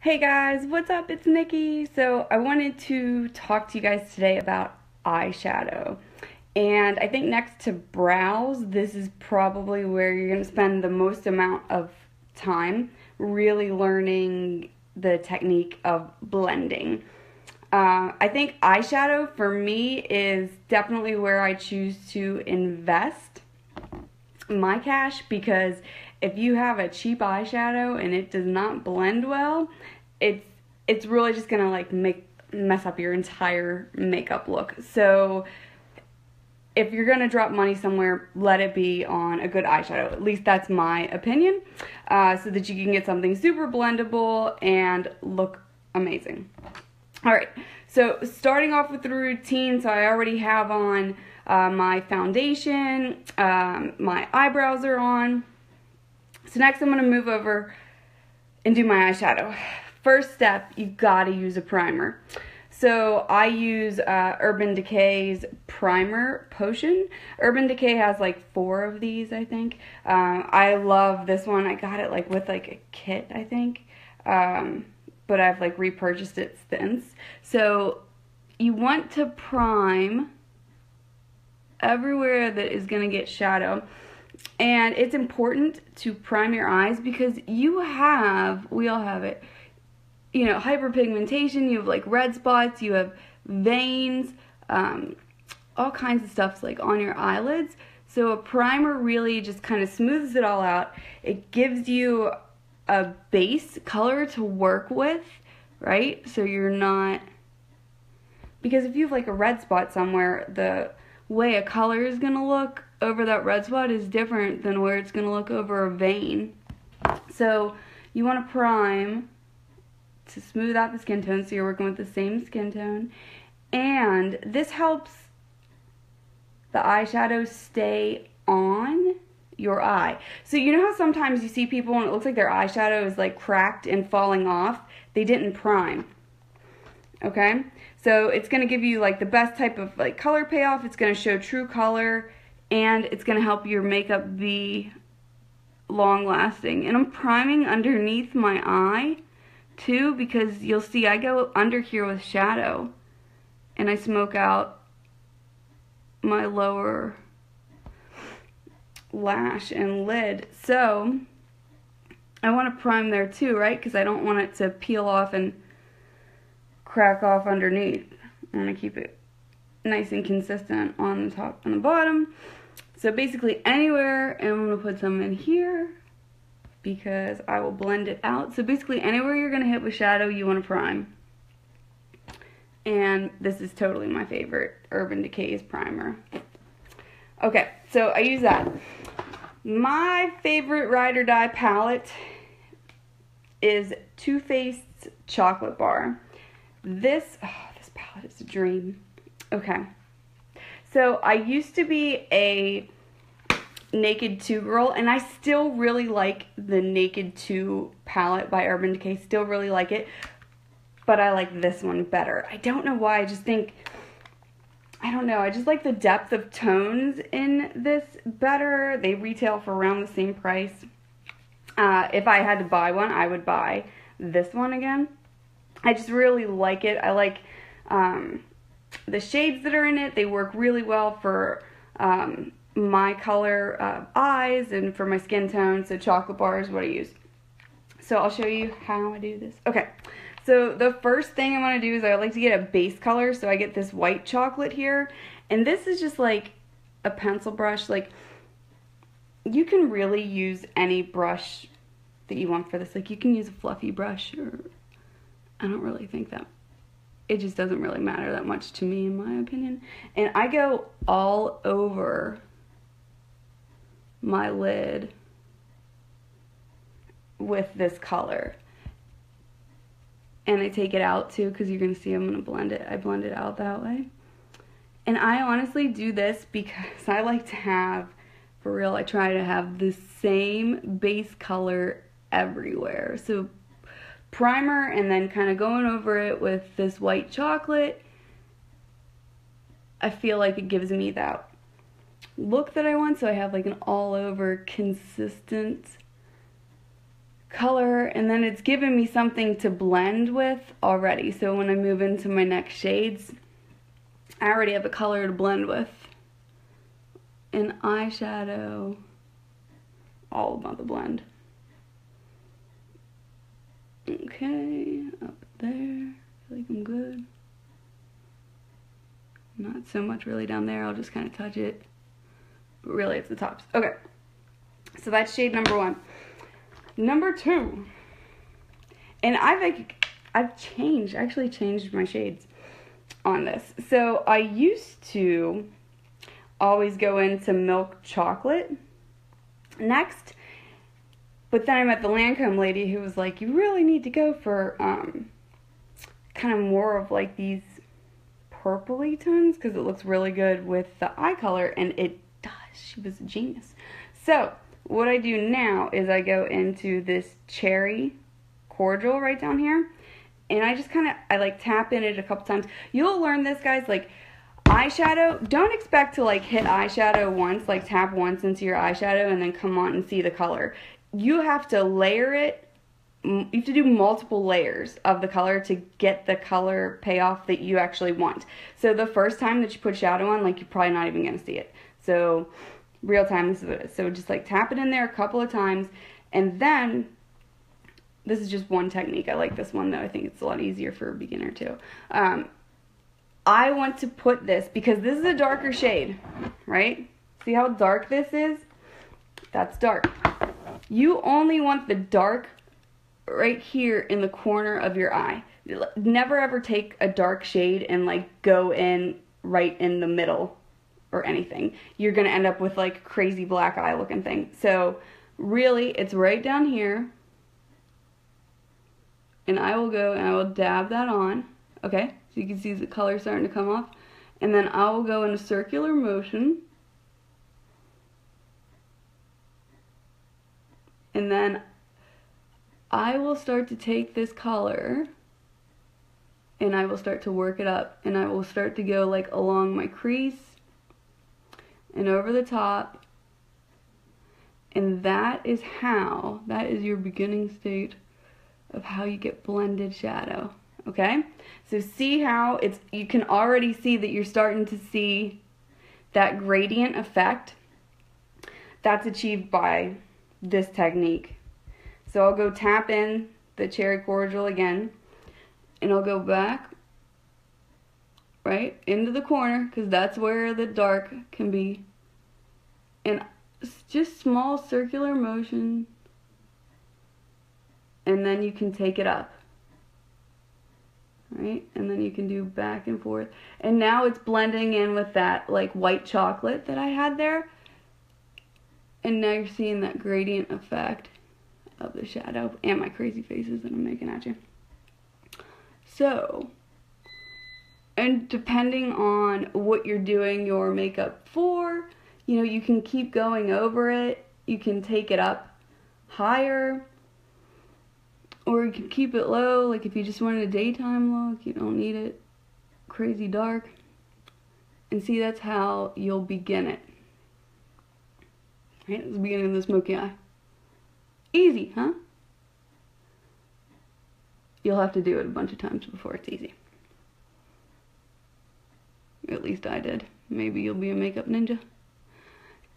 Hey guys, what's up? It's Nikki. So I wanted to talk to you guys today about eyeshadow. And I think next to brows, this is probably where you're going to spend the most amount of time really learning the technique of blending. I think eyeshadow for me is definitely where I choose to invest my cash, because if you have a cheap eyeshadow and it does not blend well, it's really just gonna like mess up your entire makeup look. So if you're gonna drop money somewhere, let it be on a good eyeshadow. At least that's my opinion, so that you can get something super blendable and look amazing. Alright, so starting off with the routine, so I already have on my foundation, my eyebrows are on. So next I'm going to move over and do my eyeshadow. First step, you've got to use a primer. So I use Urban Decay's Primer Potion. Urban Decay has like 4 of these, I think. I love this one. I got it like with like a kit, I think. But I've like repurchased it since. So you want to prime everywhere that is going to get shadow. And it's important to prime your eyes because we all have it, you know, hyperpigmentation, you have like red spots, you have veins, all kinds of stuff like on your eyelids. So a primer really just kind of smooths it all out. It gives you a base color to work with, right? So you're not, because if you have like a red spot somewhere, the way a color is going to look over that red spot is different than where it's going to look over a vein. So you want to prime to smooth out the skin tone, so you're working with the same skin tone. And this helps the eyeshadow stay on your eye. So you know how sometimes you see people and it looks like their eyeshadow is like cracked and falling off? They didn't prime. Okay? So it's going to give you like the best type of like color payoff. It's going to show true color, and it's going to help your makeup be long lasting. And I'm priming underneath my eye too, because you'll see I go under here with shadow and I smoke out my lower lash and lid. So I want to prime there too, right? Because I don't want it to peel off and crack off underneath. I want to keep it nice and consistent on the top and the bottom. So basically anywhere, and I'm going to put some in here because I will blend it out. So basically anywhere you're going to hit with shadow, you want to prime. And this is totally my favorite, Urban Decay's primer. Okay, so I use that. My favorite Ride or Die palette is Too Faced's Chocolate Bar. This palette is a dream. Okay, so I used to be a Naked 2 girl, and I still really like the Naked 2 palette by Urban Decay. Still really like it, but I like this one better. I don't know why. I just like the depth of tones in this better. They retail for around the same price. If I had to buy one, I would buy this one again. I just really like it. I like the shades that are in it. They work really well for my color eyes and for my skin tone. So Chocolate Bar is what I use. So I'll show you how I do this. Okay, so the first thing I want to do is I like to get a base color. So I get this white chocolate here. And this is just like a pencil brush. Like, you can really use any brush that you want for this. Like, you can use a fluffy brush, or I don't really think that, it just doesn't really matter that much to me, in my opinion. And I go all over my lid with this color. And I take it out too, because you're going to see I'm going to blend it. I blend it out that way. And I honestly do this because I like to have, for real, I try to have the same base color everywhere. So primer, and then kind of going over it with this white chocolate. I feel like it gives me that look that I want, so I have like an all over consistent color, and then it's given me something to blend with already. So when I move into my next shades, I already have a color to blend with. An eyeshadow, all about the blend. Okay, up there, I feel like I'm good. Not so much really down there, I'll just kind of touch it. But really it's the tops. Okay, so that's shade number 1. Number 2, and I've actually changed my shades on this. So I used to always go into milk chocolate next, but then I met the Lancome lady who was like, you really need to go for kind of more of like these purpley tones because it looks really good with the eye color, and it does. She was a genius. So what I do now is I go into this cherry cordial right down here, and I just I like tap in it a couple times. You'll learn this, guys, like eyeshadow, don't expect to like hit eyeshadow once, like tap once into your eyeshadow and then come on and see the color. You have to layer it. You have to do multiple layers of the color to get the color payoff that you actually want. So the first time that you put shadow on, like, you're probably not even going to see it. So real time, this is what it is. So just like tap it in there a couple of times, and then this is just one technique. I like this one though. I think it's a lot easier for a beginner too. I want to put this, because this is a darker shade, right? See how dark this is? That's dark. You only want the dark right here in the corner of your eye. Never ever take a dark shade and like go in right in the middle or anything. You're gonna end up with like crazy black eye looking thing. So really, it's right down here, and I will go and I will dab that on. Okay, so you can see the color starting to come off, and then I will go in a circular motion, and then I will start to take this color and I will start to work it up, and I will start to go like along my crease and over the top, and that is your beginning state of how you get blended shadow. Okay, so see how you can already see that you're starting to see that gradient effect. That's achieved by this technique. So I'll go tap in the cherry cordial again, and I'll go back right into the corner, because that's where the dark can be, and just small circular motion, and then you can take it up. Right? And then you can do back and forth. And now it's blending in with that like white chocolate that I had there. And now you're seeing that gradient effect of the shadow and my crazy faces that I'm making at you. So, and depending on what you're doing your makeup for, you know, you can keep going over it. You can take it up higher, or you can keep it low. Like if you just wanted a daytime look, you don't need it crazy dark. And see, that's how you'll begin it. Right, it's the beginning of the smoky eye. Easy, huh? You'll have to do it a bunch of times before it's easy. At least I did. Maybe you'll be a makeup ninja.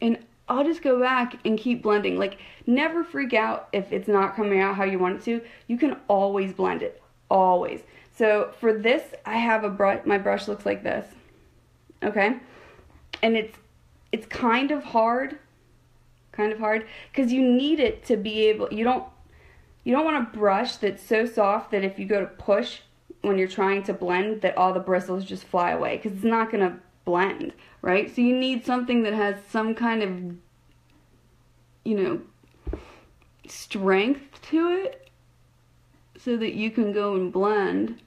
And I'll just go back and keep blending. Like, never freak out if it's not coming out how you want it to. You can always blend it. Always. So for this, I have a brush. My brush looks like this. Okay? And it's kind of hard. Because you need it to be able, you don't want a brush that's so soft that if you go to push when you're trying to blend, that all the bristles just fly away, because it's not going to blend, right? So you need something that has some kind of, you know, strength to it, so that you can go and blend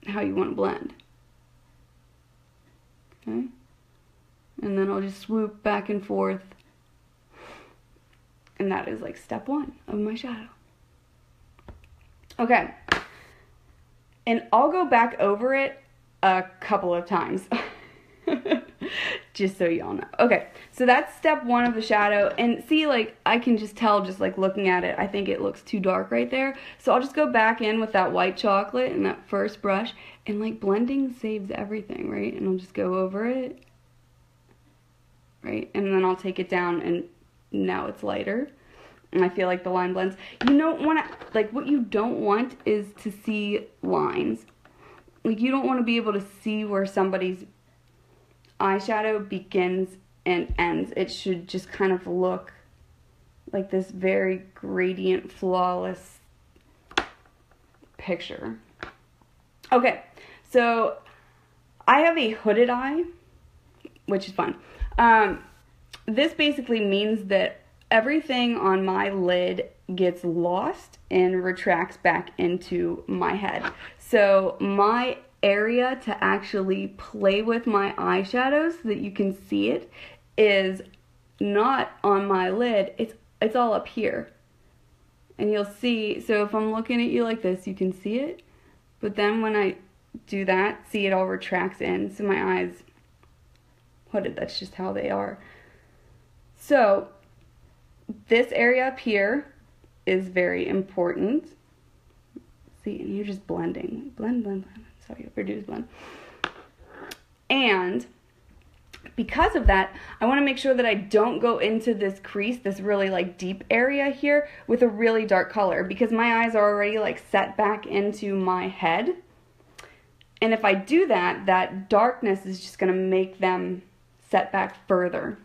how you want to blend. Okay? And then I'll just swoop back and forth. And that is like step 1 of my shadow. Okay. And I'll go back over it a couple of times. just so y'all know. Okay, so that's step one of the shadow. And see, like, I can just tell just like looking at it, I think it looks too dark right there. So I'll just go back in with that white chocolate and that first brush. And like blending saves everything, right? And I'll just go over it, right? And then I'll take it down and now it's lighter. And I feel like the line blends. You don't want to, like, what you don't want is to see lines. Like, you don't want to be able to see where somebody's eyeshadow begins and ends. It should just kind of look like this very gradient, flawless picture. Okay, so I have a hooded eye, which is fun. This basically means that everything on my lid gets lost and retracts back into my head. So my area to actually play with my eyeshadow so that you can see it is not on my lid, it's all up here. And you'll see, so if I'm looking at you like this, you can see it. But then when I do that, see, it all retracts in. So my eyes hooded, that's just how they are. So this area up here is very important. See, and you're just blending. Blend, blend, blend. That's all you ever do is blend. And because of that, I want to make sure that I don't go into this crease, this really like deep area here, with a really dark color, because my eyes are already like set back into my head. And if I do that, that darkness is just going to make them set back further.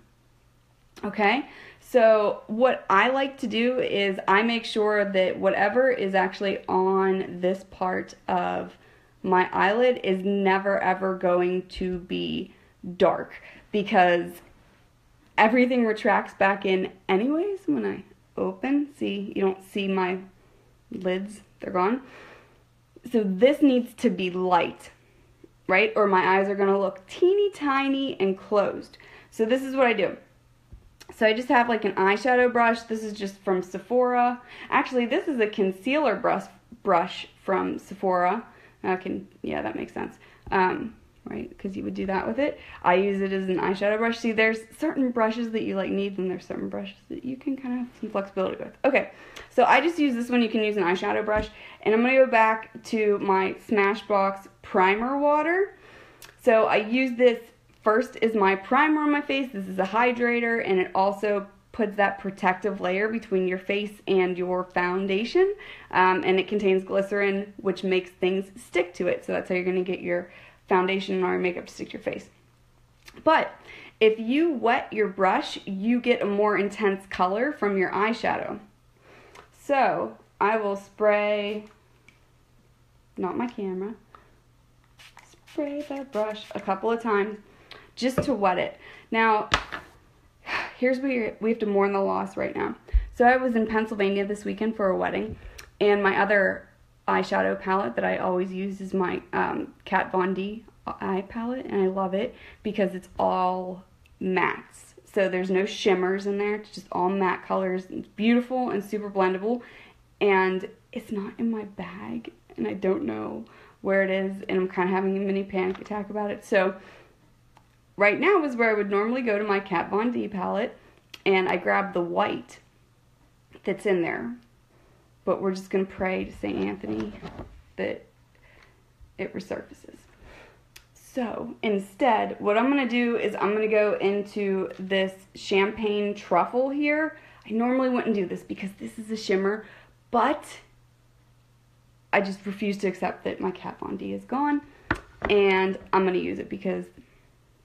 Okay? So what I like to do is I make sure that whatever is actually on this part of my eyelid is never ever going to be dark, because everything retracts back in anyways when I open. See, you don't see my lids, they're gone. So this needs to be light, right? Or my eyes are gonna look teeny tiny and closed. So this is what I do. So I just have like an eyeshadow brush. This is just from Sephora. Actually, this is a concealer brush from Sephora. Yeah, that makes sense. Right, because you would do that with it. I use it as an eyeshadow brush. See, there's certain brushes that you like need, and there's certain brushes that you can kind of have some flexibility with. Okay, so I just use this one. You can use an eyeshadow brush. And I'm going to go back to my Smashbox primer water. So I use this first is my primer on my face. This is a hydrator, and it also puts that protective layer between your face and your foundation. And it contains glycerin, which makes things stick to it. So that's how you're going to get your foundation or makeup to stick to your face. But if you wet your brush, you get a more intense color from your eyeshadow. So I will spray, not my camera, spray the brush a couple of times just to wet it. Now, here's where we have to mourn the loss right now. So I was in Pennsylvania this weekend for a wedding, and my other eyeshadow palette that I always use is my Kat Von D eye palette, and I love it because it's all mattes. So there's no shimmers in there, it's just all matte colors. It's beautiful and super blendable, and it's not in my bag, and I don't know where it is, and I'm kind of having a mini panic attack about it. So right now is where I would normally go to my Kat Von D palette, and I grab the white that's in there. But we're just going to pray to St. Anthony that it resurfaces. So instead, what I'm going to do is I'm going to go into this champagne truffle here. I normally wouldn't do this because this is a shimmer, but I just refuse to accept that my Kat Von D is gone. And I'm going to use it because,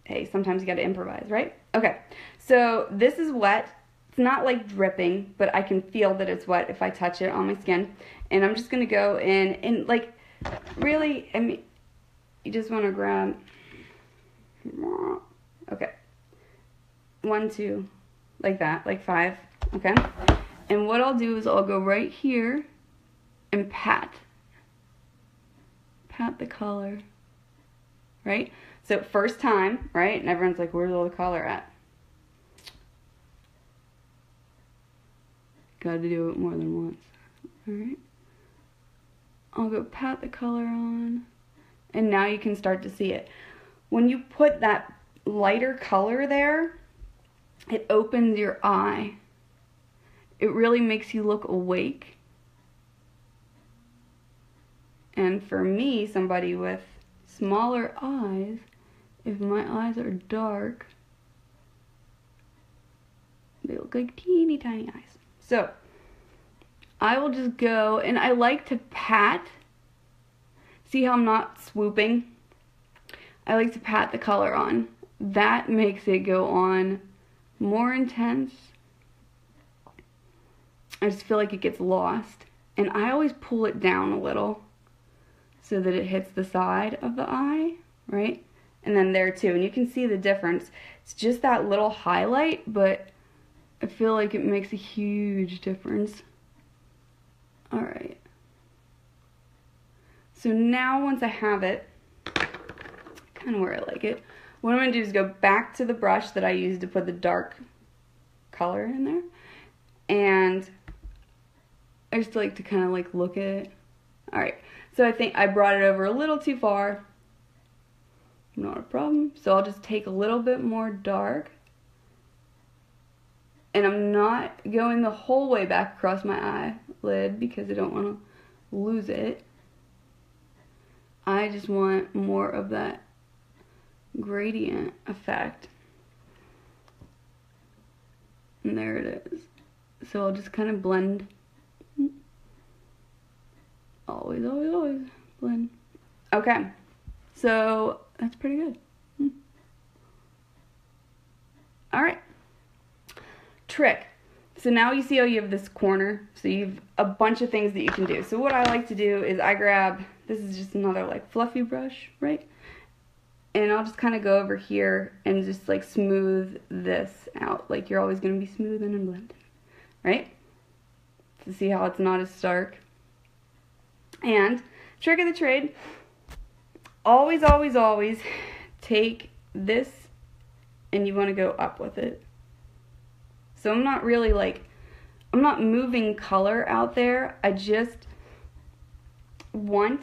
hey, sometimes you got to improvise, right? Okay, so this is wet. It's not like dripping, but I can feel that it's wet if I touch it on my skin. And I'm just going to go in and, like, really, I mean, you just want to grab, okay, 1, 2, like that, like 5, okay? And what I'll do is I'll go right here and pat the color, right? So first time, right? And everyone's like, where's all the color at? Got to do it more than once. Alright. I'll go pat the color on. And now you can start to see it. When you put that lighter color there, it opens your eye. It really makes you look awake. And for me, somebody with smaller eyes, if my eyes are dark, they look like teeny tiny eyes. So I will just go, and I like to pat. See how I'm not swooping? I like to pat the color on. That makes it go on more intense. I just feel like it gets lost. And I always pull it down a little so that it hits the side of the eye, right? And then there too. And you can see the difference. It's just that little highlight, but I feel like it makes a huge difference. All right. So now once I have it, kind of where I like it, what I'm going to do is go back to the brush that I used to put the dark color in there. And I just like to kind of like look at it. All right. So I think I brought it over a little too far. Not a problem. So I'll just take a little bit more dark. And I'm not going the whole way back across my eyelid because I don't want to lose it. I just want more of that gradient effect. And there it is. So I'll just kind of blend. Always, always, always blend. Okay. So that's pretty good. All right. Trick. So now you see how you have this corner. So you have a bunch of things that you can do. So what I like to do is I grab, this is just another like fluffy brush, right? And I'll just kind of go over here and just like smooth this out. Like you're always going to be smoothing and blending, right? To see how it's not as stark. And trick of the trade, always, always, always take this and you want to go up with it. So I'm not really like, I'm not moving color out there. I just want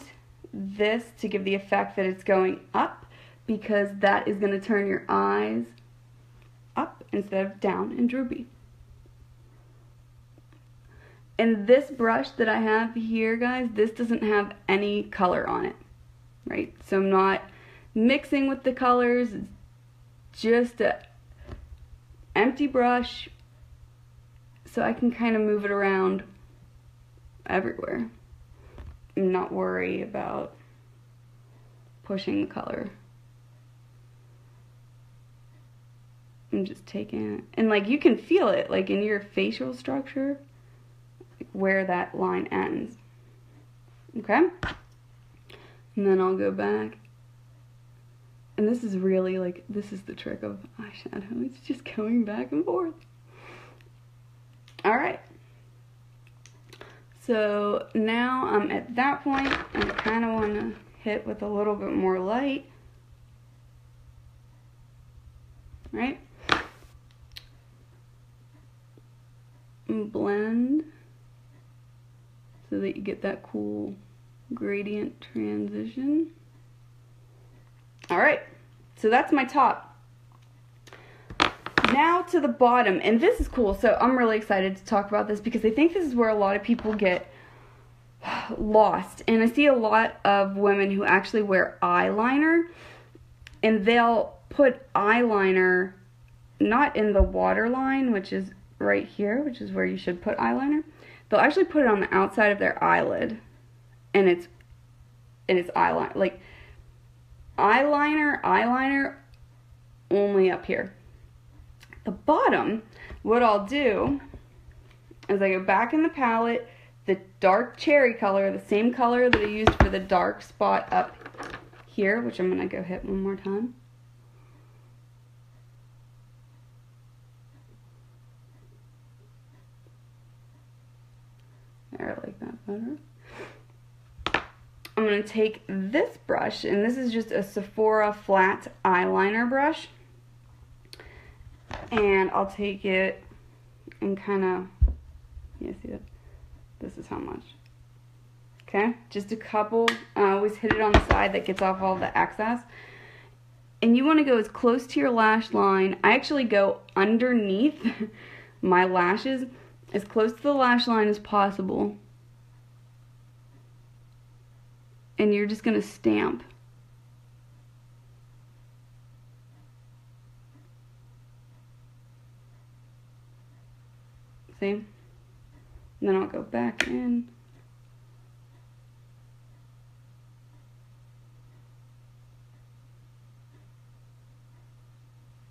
this to give the effect that it's going up because that is going to turn your eyes up instead of down and droopy. And this brush that I have here, guys, this doesn't have any color on it, right? So I'm not mixing with the colors. It's just an empty brush. So I can kind of move it around everywhere and not worry about pushing the color. I'm just taking it. And like you can feel it like in your facial structure, like where that line ends. Okay? And then I'll go back. And this is really like, this is the trick of eyeshadow. It's just going back and forth. Alright, so now I'm at that point and I kind of want to hit with a little bit more light, right? And blend so that you get that cool gradient transition. Alright, so that's my top. Now to the bottom, and this is cool, so I'm really excited to talk about this because I think this is where a lot of people get lost. And I see a lot of women who actually wear eyeliner, and they'll put eyeliner not in the waterline, which is right here, which is where you should put eyeliner. They'll actually put it on the outside of their eyelid, and it's eyeliner, like eyeliner only up here. The bottom, what I'll do is I go back in the palette, the dark cherry color, the same color that I used for the dark spot up here, which I'm going to go hit one more time. There, I like that better. I'm going to take this brush, and this is just a Sephora flat eyeliner brush. And I'll take it and kind of, yeah, see that? This is how much. Okay, just a couple. I always hit it on the side that gets off all the excess. And you want to go as close to your lash line. I actually go underneath my lashes as close to the lash line as possible. And you're just going to stamp. See? And then I'll go back in.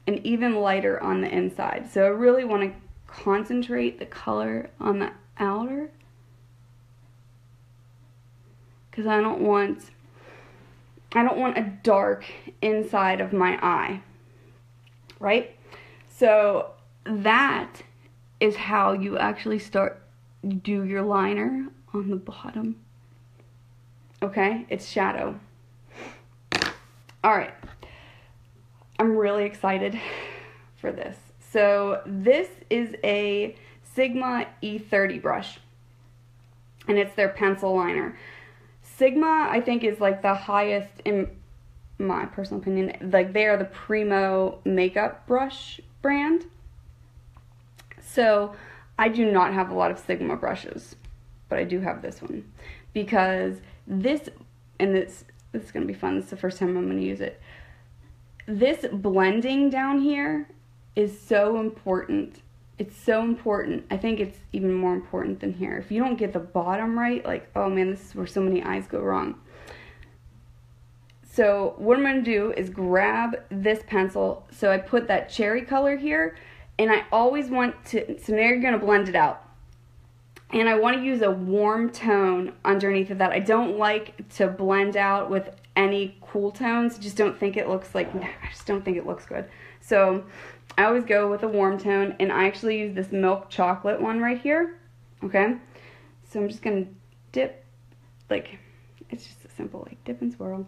And even lighter on the inside. So I really want to concentrate the color on the outer, because I don't want a dark inside of my eye, right? So that is how you actually do your liner on the bottom. Okay, it's shadow. All right. I'm really excited for this. So this is a Sigma E30 brush, and it's their pencil liner. Sigma, I think, is like the highest, in my personal opinion, like they are the primo makeup brush brand. So I do not have a lot of Sigma brushes, but I do have this one, because this is going to be fun. This is the first time I'm going to use it. This blending down here is so important. It's so important. I think it's even more important than here. If you don't get the bottom right, like, oh man, this is where so many eyes go wrong. So what I'm going to do is grab this pencil. So I put that cherry color here, and I always want to, so now you're going to blend it out. And I want to use a warm tone underneath of that. I don't like to blend out with any cool tones. I just don't think it looks good. So I always go with a warm tone, and I actually use this milk chocolate one right here. Okay? So I'm just going to dip, like, it's just a simple, like, dip and swirl.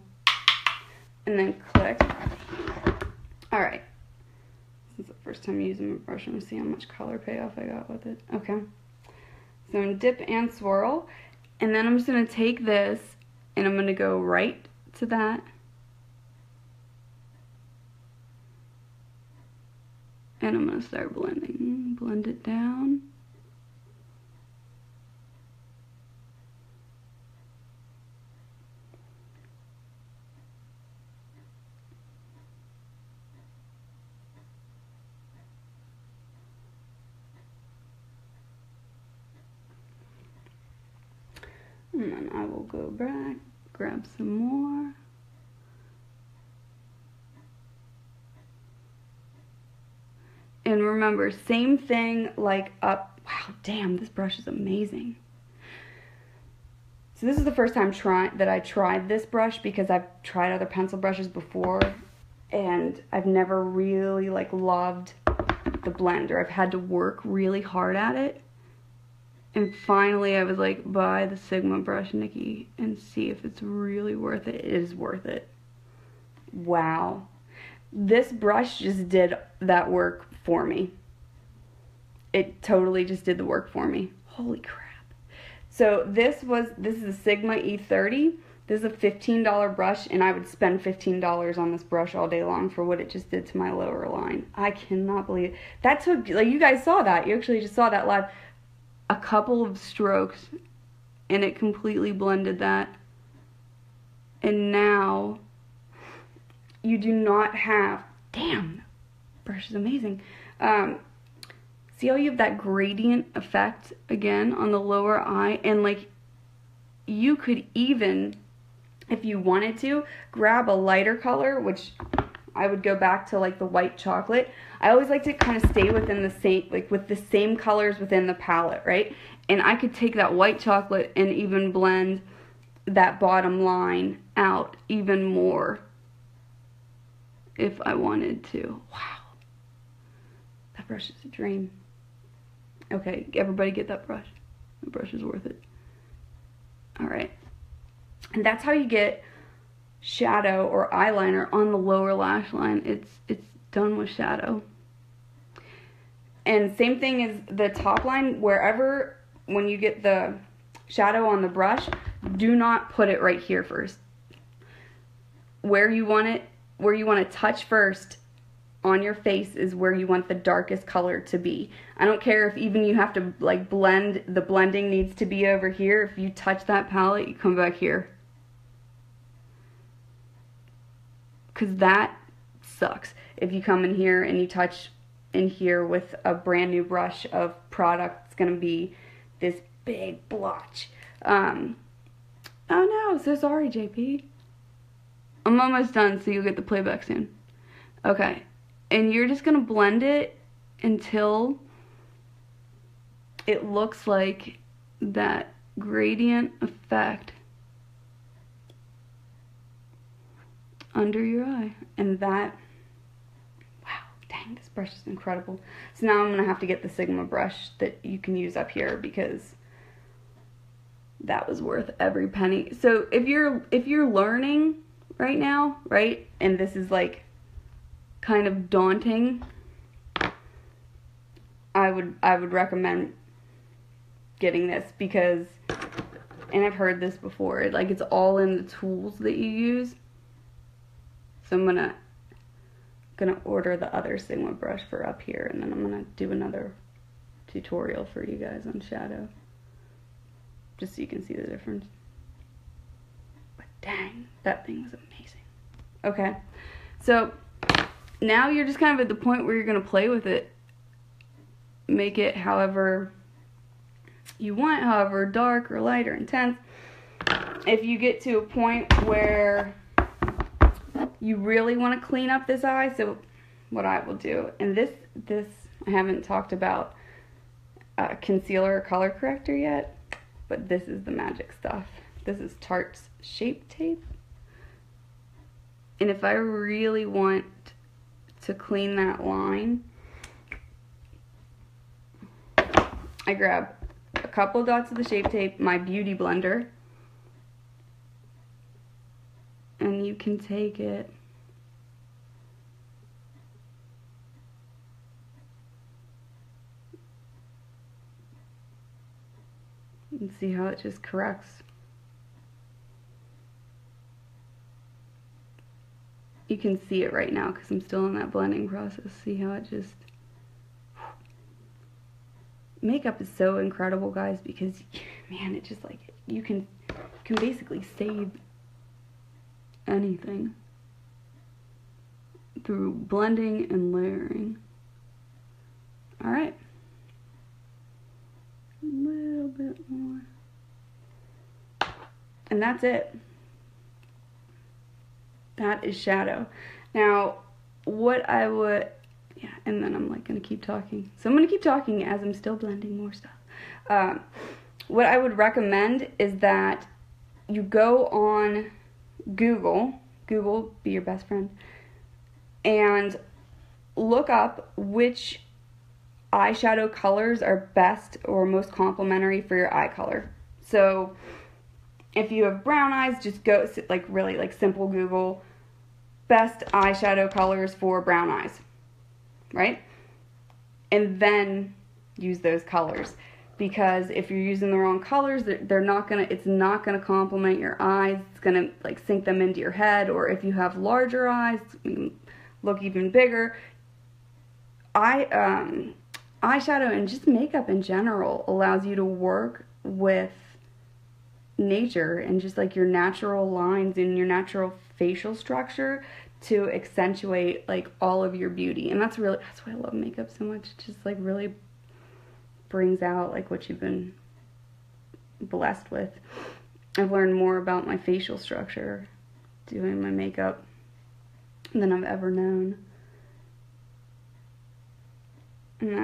And then click. Alright. This is the first time using my brush. I'm going to see how much color payoff I got with it. Okay. So I'm going to dip and swirl, and then I'm just going to take this, and I'm going to go right to that. And I'm going to start blending. Blend it down. And then I will go back, grab some more. And remember, same thing like up. Wow, damn, this brush is amazing. So this is the first time that I tried this brush, because I've tried other pencil brushes before, and I've never really like loved the blender. I've had to work really hard at it. And finally I was like, buy the Sigma brush, Nikki, and see if it's really worth it. It is worth it. Wow. This brush just did that work for me. It totally just did the work for me. Holy crap. So this is a Sigma E30. This is a $15 brush, and I would spend $15 on this brush all day long for what it just did to my lower line. I cannot believe it. That took, like, you guys saw that. You actually just saw that live. A couple of strokes, and it completely blended that. And now you do not have, damn, brush is amazing. See how you have that gradient effect again on the lower eye, and like you could even, if you wanted to, grab a lighter color, which I would go back to like the white chocolate. I always like to kind of stay within the same, like with the same colors within the palette, right? And I could take that white chocolate and even blend that bottom line out even more if I wanted to. Wow. That brush is a dream. Okay, everybody get that brush. The brush is worth it. Alright. And that's how you get shadow or eyeliner on the lower lash line. It's done with shadow. And same thing as the top line, wherever, when you get the shadow on the brush, do not put it right here first. Where you want it where you want to touch first on your face is where you want the darkest color to be. I don't care if even you have to like blend, the blending needs to be over here. If you touch that palette, you come back here. Because that sucks. If you come in here and you touch in here with a brand new brush of product, it's going to be this big blotch. Oh no, so sorry, JP. I'm almost done, so you'll get the playback soon. Okay, and you're just going to blend it until it looks like that gradient effect under your eye. And that, wow, dang, this brush is incredible. So now I'm going to have to get the Sigma brush that you can use up here because that was worth every penny. So if you're learning right now, right, and this is like kind of daunting, I would recommend getting this because, and I've heard this before, like it's all in the tools that you use. So I'm gonna order the other Sigma brush for up here, and then I'm gonna do another tutorial for you guys on shadow, just so you can see the difference. But dang, that thing was amazing. Okay, so now you're just kind of at the point where you're gonna play with it. Make it however you want, however dark or light or intense. If you get to a point where you really want to clean up this eye, so what I will do, and this I haven't talked about concealer or color corrector yet, but this is the magic stuff. This is Tarte's Shape Tape. And if I really want to clean that line, I grab a couple dots of the Shape Tape, my beauty blender, and you can take it and see how it just corrects. You can see it right now because I'm still in that blending process. See how it just... Makeup is so incredible, guys, because, man, it just like, you can basically save anything through blending and layering. Alright. A little bit more. And that's it. That is shadow. Now, what I would... Yeah, and then I'm like gonna keep talking. So I'm gonna keep talking as I'm still blending more stuff. What I would recommend is that you go on Google, be your best friend, and look up which eyeshadow colors are best or most complementary for your eye color. So if you have brown eyes, just go like really like simple Google best eyeshadow colors for brown eyes. Right? And then use those colors, because if you're using the wrong colors, they're not gonna, it's not gonna complement your eyes. It's gonna like sink them into your head, or if you have larger eyes, look even bigger. Eyeshadow and just makeup in general allows you to work with nature and just like your natural lines and your natural facial structure to accentuate like all of your beauty. And that's why I love makeup so much. It just like really brings out like what you've been blessed with. I've learned more about my facial structure doing my makeup than I've ever known. And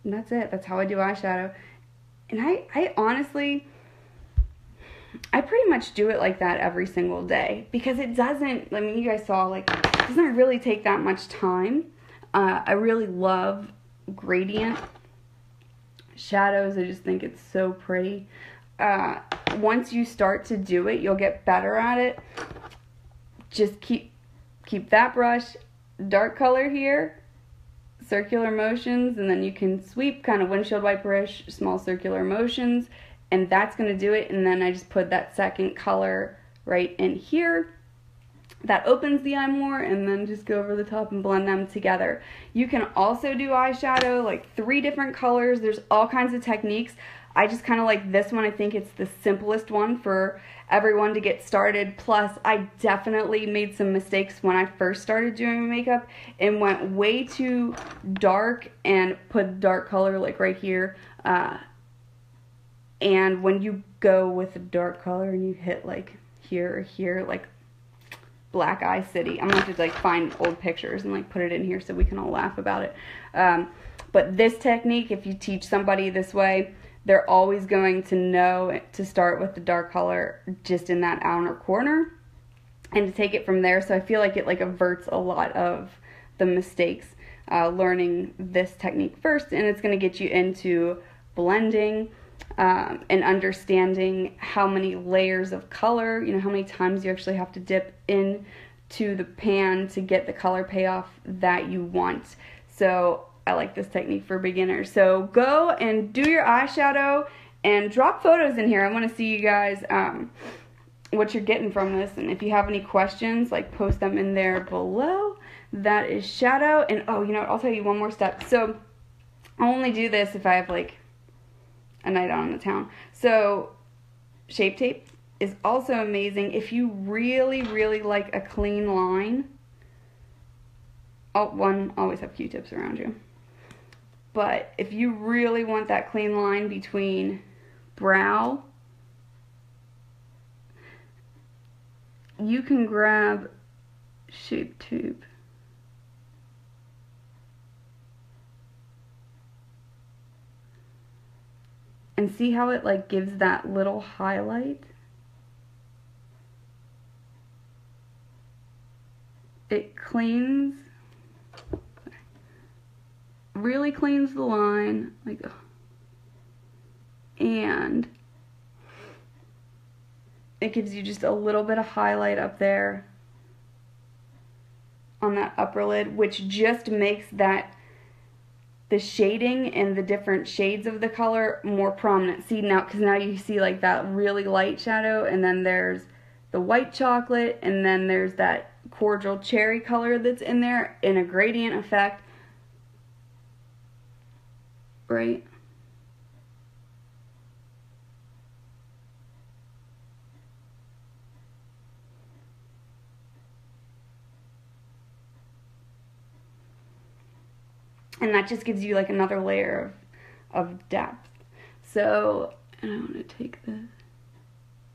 that's it. That's how I do eyeshadow. And I honestly, I pretty much do it like that every single day, because it doesn't, I mean, you guys saw, like, it doesn't really take that much time. I really love gradient shadows. I just think it's so pretty. Once you start to do it, you'll get better at it. Just keep that brush, dark color here, circular motions, and then you can sweep kind of windshield wiper-ish, small circular motions, and that's going to do it. And then I just put that second color right in here. That opens the eye more, and then just go over the top and blend them together. You can also do eyeshadow like 3 different colors. There's all kinds of techniques. I just kind of like this one. I think it's the simplest one for everyone to get started. Plus, I definitely made some mistakes when I first started doing makeup and went way too dark and put dark color like right here. And when you go with a dark color and you hit like here or here, like Black Eye City. I'm going to have to like find old pictures and like put it in here so we can all laugh about it. But this technique, if you teach somebody this way, they're always going to know to start with the dark color just in that outer corner and to take it from there. So I feel like it like averts a lot of the mistakes learning this technique first, and it's going to get you into blending and understanding how many layers of color, you know, how many times you actually have to dip into the pan to get the color payoff that you want. So I like this technique for beginners. So go and do your eyeshadow and drop photos in here. I want to see you guys what you're getting from this, and if you have any questions, like post them in there below. That is shadow. And oh, you know what, I'll tell you one more step. So I only do this if I have like a night out in the town. So Shape Tape is also amazing if you really, really like a clean line. Oh, one, always have Q-tips around you. But if you really want that clean line between brow, you can grab Shape Tape. And see how it like gives that little highlight? It cleans, really cleans the line, like, and it gives you just a little bit of highlight up there on that upper lid, which just makes that the shading and the different shades of the color more prominent. See now, because now you see like that really light shadow, and then there's the white chocolate, and then there's that cordial cherry color that's in there in a gradient effect, right? And that just gives you like another layer of depth. So, and I want to take this,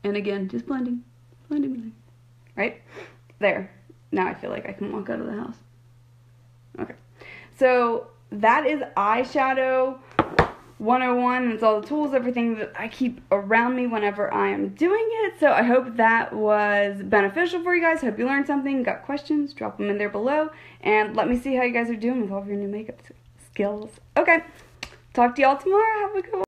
and again, just blending, right? There. Now I feel like I can walk out of the house. Okay. So that is eyeshadow 101. It's all the tools, everything that I keep around me whenever I am doing it. So I hope that was beneficial for you guys. Hope you learned something. Got questions? Drop them in there below. And let me see how you guys are doing with all of your new makeup skills. Okay. Talk to y'all tomorrow. Have a good one.